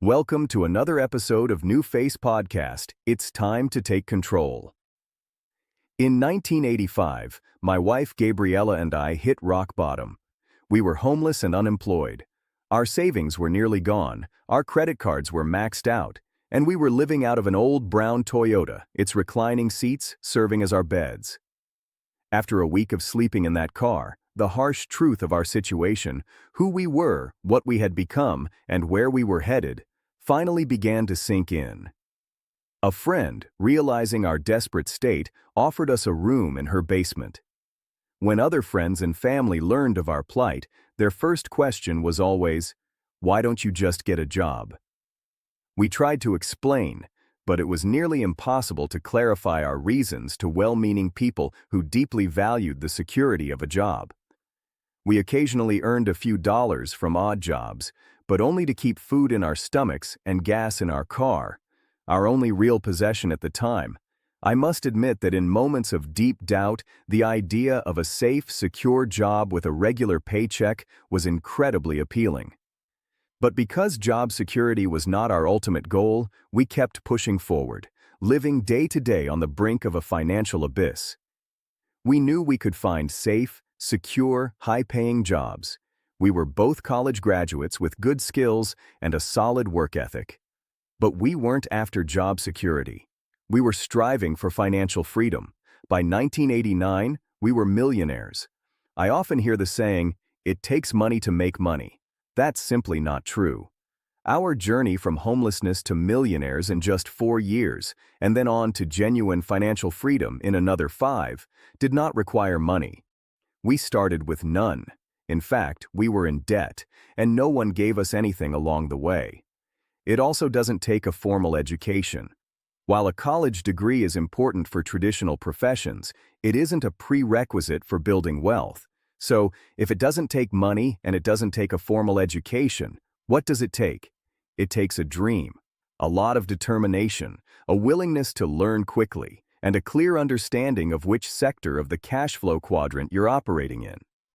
Welcome to another episode of New Face Podcast. It's time to take control. In 1985, my wife Gabriella and I hit rock bottom. We were homeless and unemployed. Our savings were nearly gone, our credit cards were maxed out, and we were living out of an old brown Toyota, its reclining seats serving as our beds. After a week of sleeping in that car, the harsh truth of our situation, who we were, what we had become, and where we were headed, finally began to sink in. A friend, realizing our desperate state, offered us a room in her basement. When other friends and family learned of our plight, their first question was always, "Why don't you just get a job?" We tried to explain, but it was nearly impossible to clarify our reasons to well-meaning people who deeply valued the security of a job. We occasionally earned a few dollars from odd jobs, but only to keep food in our stomachs and gas in our car, our only real possession at the time. I must admit that in moments of deep doubt, the idea of a safe, secure job with a regular paycheck was incredibly appealing. But because job security was not our ultimate goal, we kept pushing forward, living day to day on the brink of a financial abyss. We knew we could find safe, secure, high-paying jobs. We were both college graduates with good skills and a solid work ethic. But we weren't after job security. We were striving for financial freedom. By 1989, we were millionaires. I often hear the saying, "It takes money to make money." That's simply not true. Our journey from homelessness to millionaires in just 4 years, and then on to genuine financial freedom in another 5, did not require money. We started with none. In fact, we were in debt, and no one gave us anything along the way. It also doesn't take a formal education. While a college degree is important for traditional professions, it isn't a prerequisite for building wealth. So, if it doesn't take money and it doesn't take a formal education, what does it take? It takes a dream, a lot of determination, a willingness to learn quickly, and a clear understanding of which sector of the cash flow quadrant you're operating in.